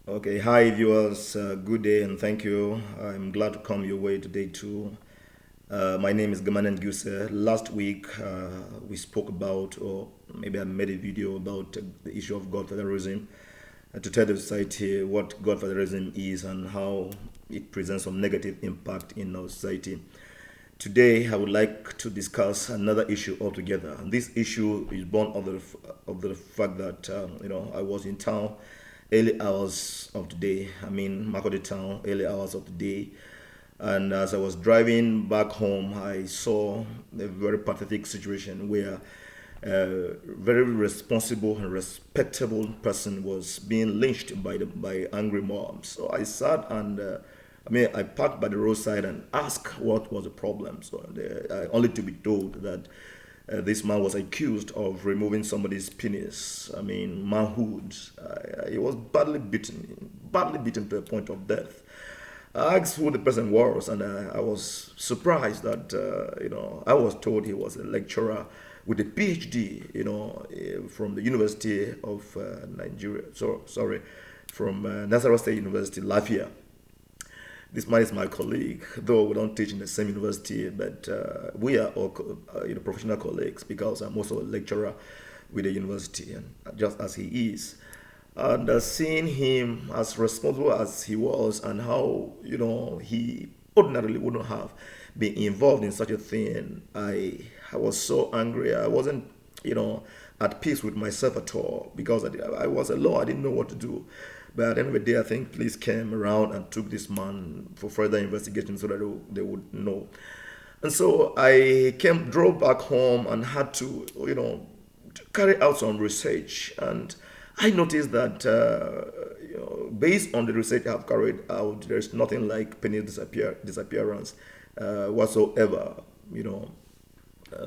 Okay, hi viewers, good day and thank you. I'm glad to come your way today too. My name is Gemanen Gyuse. Last week we spoke about, or maybe I made a video about the issue of Godfatherism to tell the society what Godfatherism is and how it presents some negative impact in our society. Today, I would like to discuss another issue altogether. And this issue is born of the fact that I was in town early hours of the day. I mean, Makodi town, early hours of the day. And as I was driving back home, I saw a very pathetic situation where a very responsible and respectable person was being lynched by angry mobs. So I sat and I parked by the roadside and asked what was the problem. So only to be told that this man was accused of removing somebody's penis. I mean, manhood. He was badly beaten to a point of death. I asked who the person was, and I was surprised that I was told he was a lecturer with a PhD, from the University of Nigeria. Sorry, from Nazareth State University, Lafayette. This man is my colleague, though we don't teach in the same university, but we are all professional colleagues because I'm also a lecturer with the university, and just as he is. And seeing him as responsible as he was, and how he ordinarily wouldn't have been involved in such a thing, I was so angry. I wasn't at peace with myself at all because I was alone. I didn't know what to do. But at the end of the day, I think police came around and took this man for further investigation so that they would know. And so I drove back home and had to, to carry out some research. And I noticed that, based on the research I've carried out, there's nothing like disappearance whatsoever.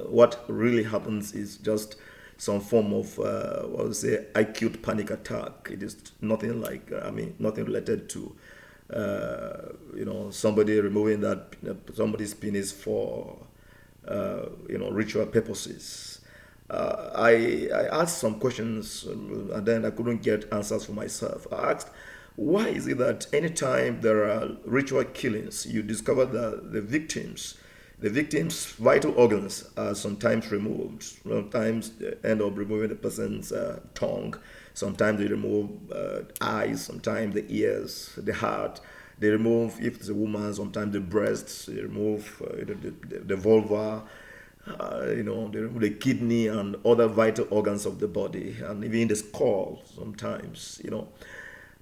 What really happens is just some form of what would say acute panic attack. It is nothing like nothing related to somebody removing that somebody's penis for ritual purposes. I asked some questions, and then I couldn't get answers for myself. I asked, why is it that anytime there are ritual killings, you discover that the victim's vital organs are sometimes removed. Sometimes they end up removing the person's tongue. Sometimes they remove eyes. Sometimes the ears, the heart. They remove, if it's a woman, sometimes the breasts. They remove the vulva. They remove the kidney and other vital organs of the body, and even the skull. Sometimes,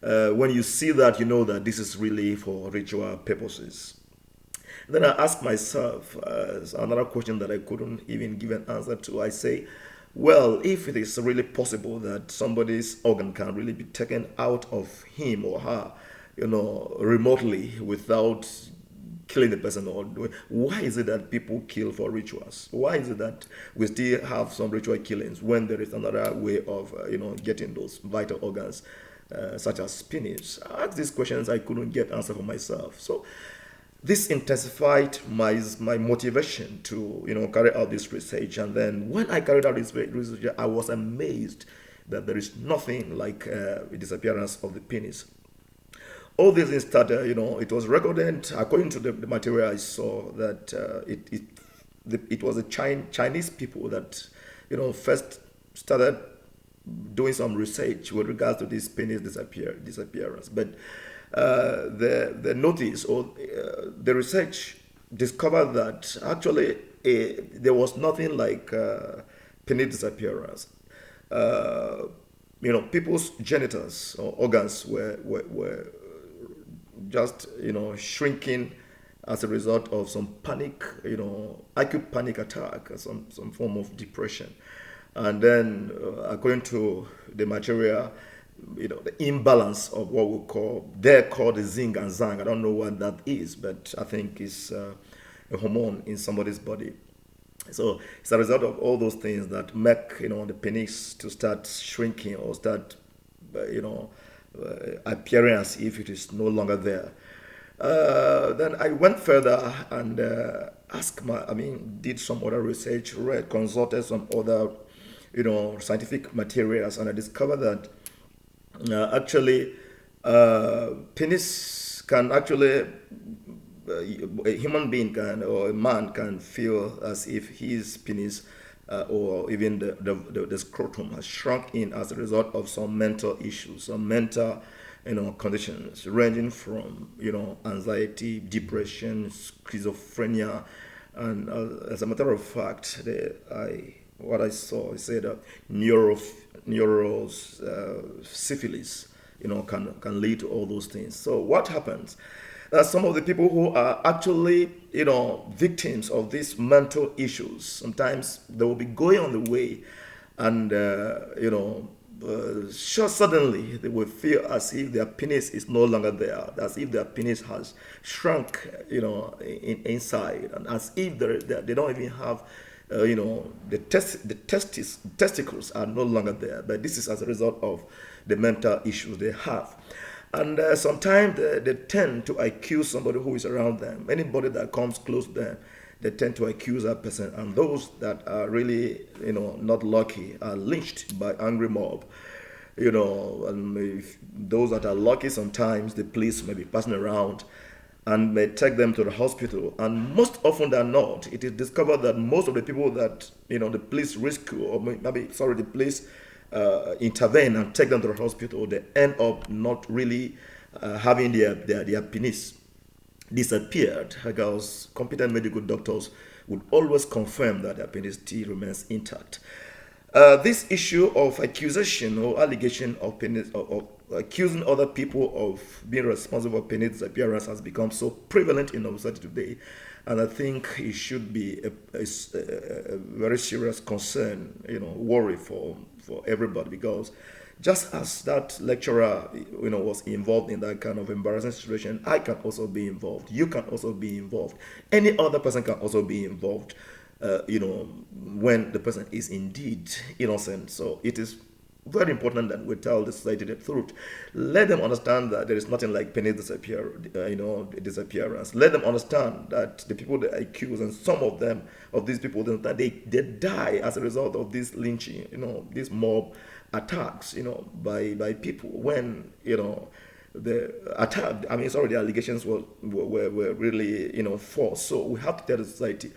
when you see that, you know that this is really for ritual purposes. Then I ask myself another question that I couldn't even give an answer to. I say, well, if it is really possible that somebody's organ can really be taken out of him or her, remotely without killing the person or doing, why is it that people kill for rituals? Why is it that we still have some ritual killings when there is another way of, getting those vital organs, such as penis? I asked these questions, I couldn't get answer for myself. So this intensified my motivation to carry out this research. And then when I carried out this research, I was amazed that there is nothing like the disappearance of the penis. All these things started, it was recorded according to the material I saw that it was the Chinese people that first started doing some research with regards to this penis disappearance. But the notice or the research discovered that actually there was nothing like penis disappearance. Uh, People's genitals or organs were just shrinking as a result of some panic, acute panic attack, or some form of depression. And then, according to the material, the imbalance of what we call, they're called the zing and zang. I don't know what that is, but I think it's a hormone in somebody's body. So it's a result of all those things that make the penis to start shrinking or start appearing as if it is no longer there. Then I went further and did some other research, read, consulted some other, scientific materials, and I discovered that actually Penis can actually, a human being can, or a man can feel as if his penis or even the scrotum has shrunk in as a result of some mental issues, some mental, conditions ranging from, anxiety, depression, schizophrenia, and as a matter of fact, what I saw, I said neuro-syphillis, can lead to all those things. So what happens? That some of the people who are actually, victims of these mental issues, sometimes they will be going on the way, and sure, suddenly they will feel as if their penis is no longer there, as if their penis has shrunk, inside, and as if they don't even have, testicles are no longer there. But this is as a result of the mental issues they have. And sometimes they tend to accuse somebody who is around them. Anybody that comes close to them, they tend to accuse that person. And those that are really, not lucky are lynched by angry mob. And if those that are lucky, sometimes the police may be passing around and may take them to the hospital. And most often than not, it is discovered that most of the people that, the police rescue, or maybe, sorry, the police intervene and take them to the hospital, they end up not really having their penis disappeared, because competent medical doctors would always confirm that their penis still remains intact. This issue of accusation or allegation of penis, of accusing other people of being responsible for penis disappearance has become so prevalent in our society today, and I think it should be a very serious concern, worry for everybody, because just as that lecturer, was involved in that kind of embarrassing situation, I can also be involved. You can also be involved. Any other person can also be involved, when the person is indeed innocent. So it is very important that we tell the society the truth. Let them understand that there is nothing like penis disappearance. Let them understand that the people they accuse, and some of them, of these people, that they die as a result of this lynching, these mob attacks, by people, when, the attack, the allegations were really, false. So we have to tell the society,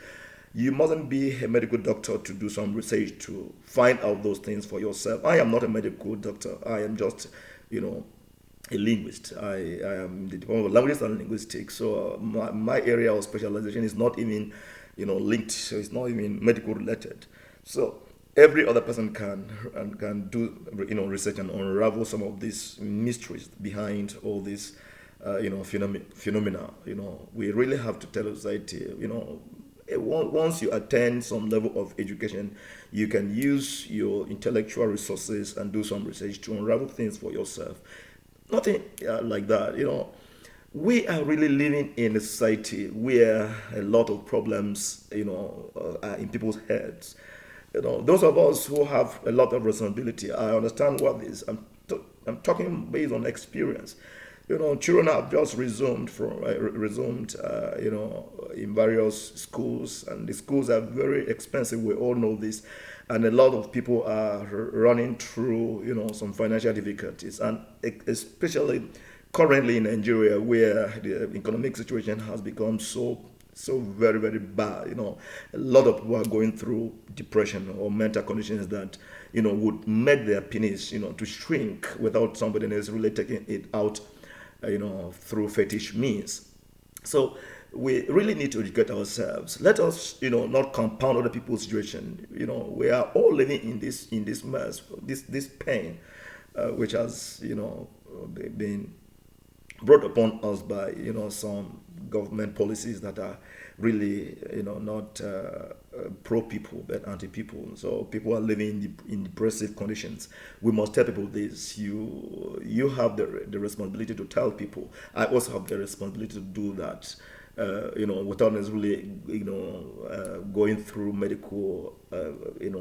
you mustn't be a medical doctor to do some research to find out those things for yourself. I am not a medical doctor. I am just, a linguist. I am the Department of Languages and Linguistics. So my area of specialization is not even, linked. So it's not even medical related. So every other person can do, research and unravel some of these mysteries behind all these, phenomena. We really have to tell society, once you attain some level of education, you can use your intellectual resources and do some research to unravel things for yourself. Nothing like that. We are really living in a society where a lot of problems, are in people's heads. Those of us who have a lot of responsibility, I understand what this. I'm talking based on experience. Children have just resumed, in various schools, and the schools are very expensive. We all know this, and a lot of people are running through, some financial difficulties, and especially currently in Nigeria, where the economic situation has become so very, very bad. A lot of people are going through depression or mental conditions that, would make their penis, to shrink without somebody necessarily taking it out, through fetish means. So we really need to educate ourselves. Let us, not compound other people's situation. We are all living in this mess, this pain, which has, been brought upon us by, some government policies that are really, not pro people but anti people. So people are living in depressive conditions. We must tell people this. You have the responsibility to tell people. I also have the responsibility to do that. Without necessarily, going through medical,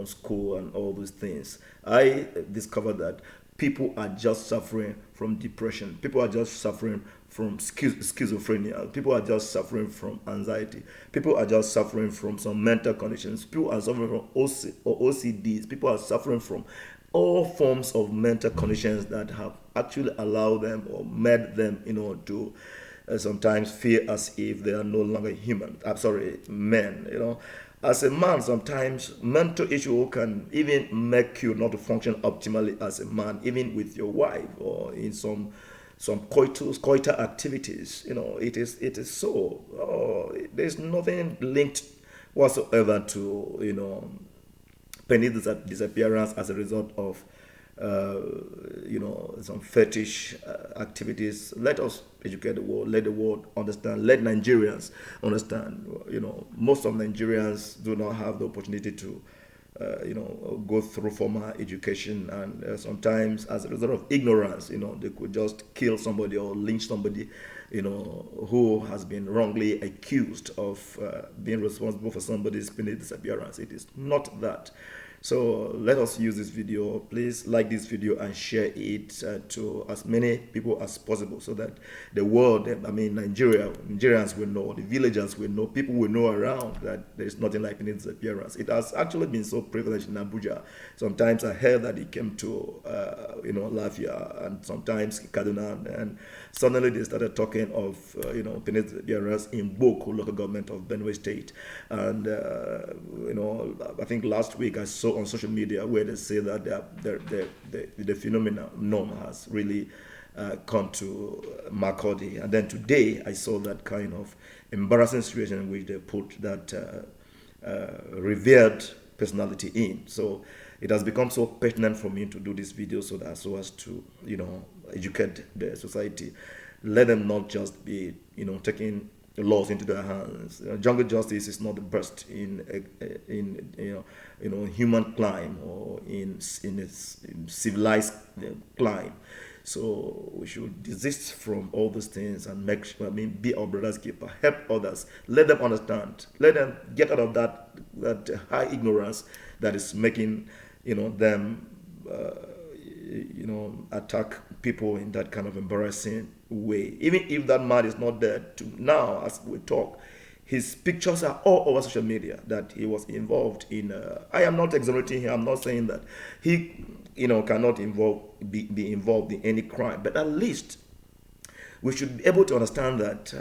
school and all those things. I discovered that people are just suffering from depression. People are just suffering from schizophrenia. People are just suffering from anxiety. People are just suffering from some mental conditions. People are suffering from OCDs. People are suffering from all forms of mental conditions that have actually allowed them or made them, to sometimes feel as if they are no longer human. I'm sorry, men. As a man, sometimes mental issue can even make you not to function optimally as a man, even with your wife or in some coital activities. It is so. There's nothing linked whatsoever to penny disappearance as a result of some fetish activities. Let us educate the world. Let the world understand. Let Nigerians understand. Most of Nigerians do not have the opportunity to go through formal education, and sometimes as a result of ignorance, they could just kill somebody or lynch somebody, who has been wrongly accused of being responsible for somebody's penny disappearance. It is not that. So let us use this video. Please like this video and share it to as many people as possible, so that the world, Nigerians will know, the villagers will know, people will know around that there is nothing like penny disappearance. It has actually been so prevalent in Abuja. Sometimes I heard that it came to, Lafia, and sometimes Kaduna, and suddenly they started talking of, penny disappearance in Boko, local government of Benue State. And, I think last week I saw on social media where they say that the phenomenon has really come to Makurdi. And then today I saw that kind of embarrassing situation in which they put that revered personality in. So it has become so pertinent for me to do this video, so as to educate the society. Let them not just be taking the laws into their hands. Jungle justice is not the best in human climb, or in civilized climb. So we should desist from all these things and be our brother's keeper, help others, let them understand, let them get out of that high ignorance that is making them attack people in that kind of embarrassing way. Even if that man is not there now, as we talk, his pictures are all over social media that he was involved in. I am not exonerating him. I'm not saying that he, cannot be involved in any crime, but at least we should be able to understand that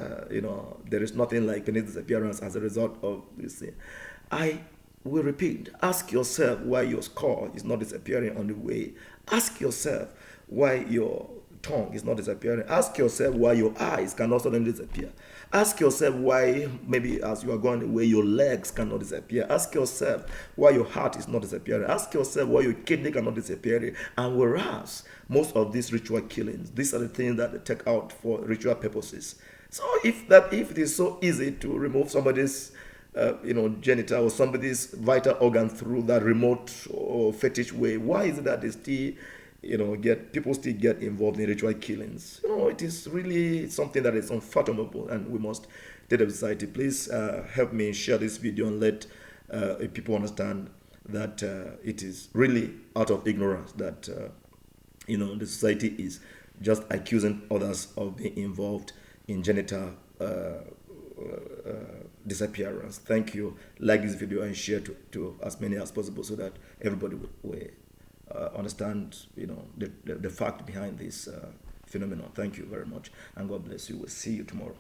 there is nothing like penny disappearance as a result of this thing. I will repeat: ask yourself why your score is not disappearing on the way. Ask yourself why your tongue is not disappearing. Ask yourself why your eyes cannot suddenly disappear. Ask yourself why, maybe as you are going away, your legs cannot disappear. Ask yourself why your heart is not disappearing. Ask yourself why your kidney cannot disappear. And whereas most of these ritual killings, these are the things that they take out for ritual purposes. So if it is so easy to remove somebody's genital or somebody's vital organ through that remote or fetish way, why is it that they still people still get involved in ritual killings? It is really something that is unfathomable, and we must tell the society. Please help me share this video and let people understand that it is really out of ignorance that the society is just accusing others of being involved in genital disappearance. Thank you. Like this video and share to as many as possible, so that everybody will understand the fact behind this phenomenon. Thank you very much, and God bless you. We'll see you tomorrow.